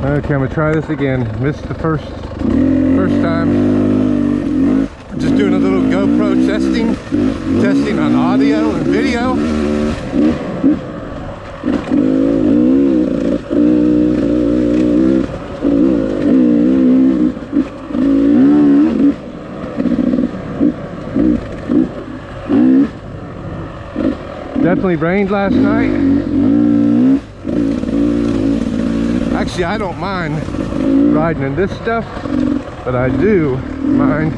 Okay, I'm gonna try this again. Missed the first time. Just doing a little GoPro testing on audio and video. Definitely rained last night. Actually, I don't mind riding in this stuff, but I do mind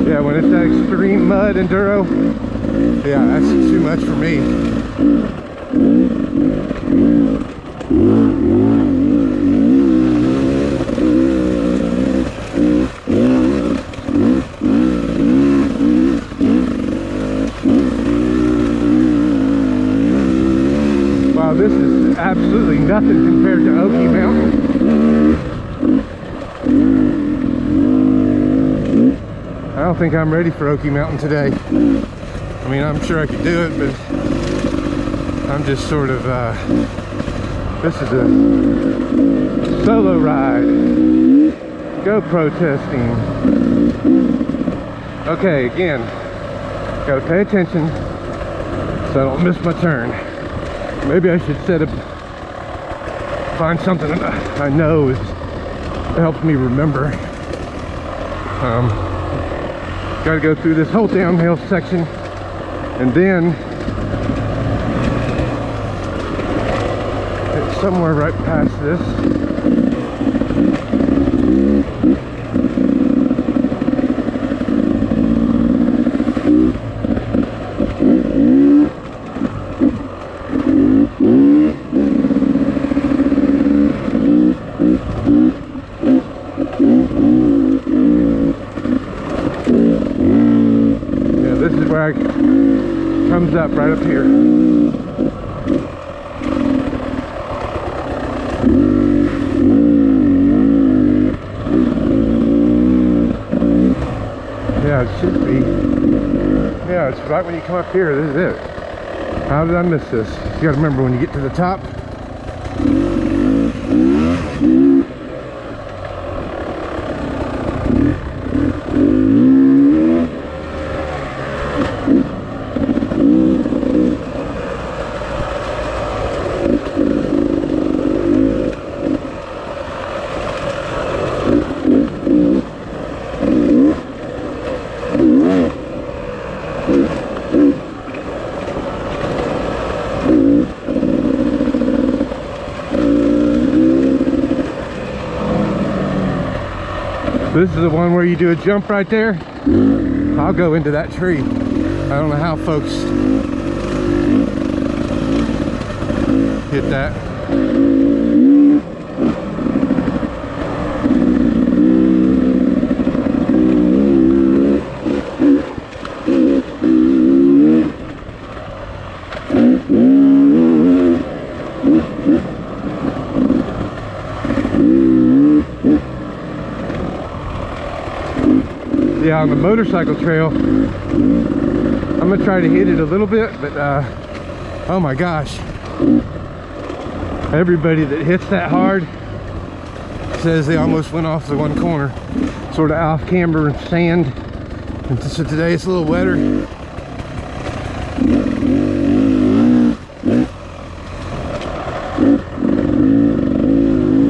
yeah, when it's that extreme mud enduro. Yeah, that's too much for me. Wow, this is absolutely nothing compared to Okie Mountain. I don't think I'm ready for Okie Mountain today. I mean, I'm sure I could do it, but I'm just sort of, this is a solo ride, GoPro testing. Okay, again, gotta pay attention so I don't miss my turn. Maybe I should find something that I know that helps me remember. Gotta go through this whole downhill section. And then it's somewhere right past this. Yeah, this is where comes up right up here. Yeah, it should be. Yeah, it's right when you come up here. This is it. How did I miss this? You gotta remember when you get to the top. This is the one where you do a jump right there. I'll go into that tree. I don't know how folks hit that. Yeah, on the motorcycle trail, I'm gonna try to hit it a little bit, but oh my gosh, everybody that hits that hard says they almost went off the one corner, sort of off camber and sand, and so today it's a little wetter.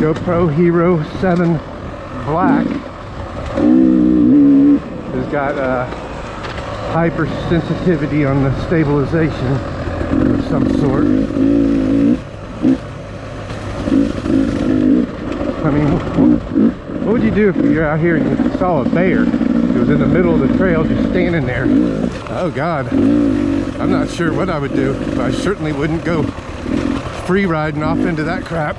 GoPro Hero 7 Black has got hypersensitivity on the stabilization of some sort. I mean, what would you do if you're out here and you saw a bear? It was in the middle of the trail just standing there. Oh God, I'm not sure what I would do, but I certainly wouldn't go free riding off into that crap.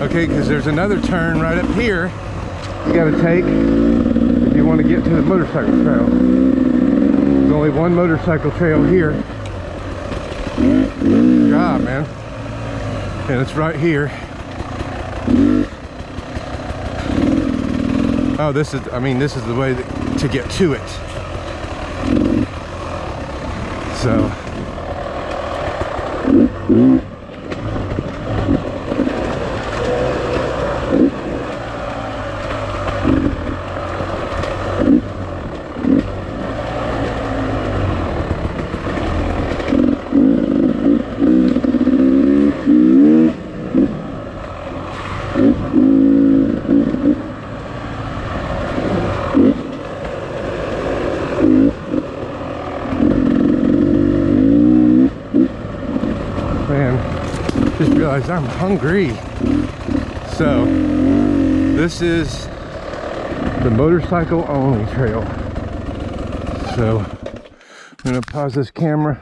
Okay, because there's another turn right up here you got to take if you want to get to the motorcycle trail. There's only one motorcycle trail here. God, man. And it's right here. Oh, this is, I mean, this is the way to get to it. So. Man, just realized I'm hungry. So this is the motorcycle only trail. So I'm gonna pause this camera.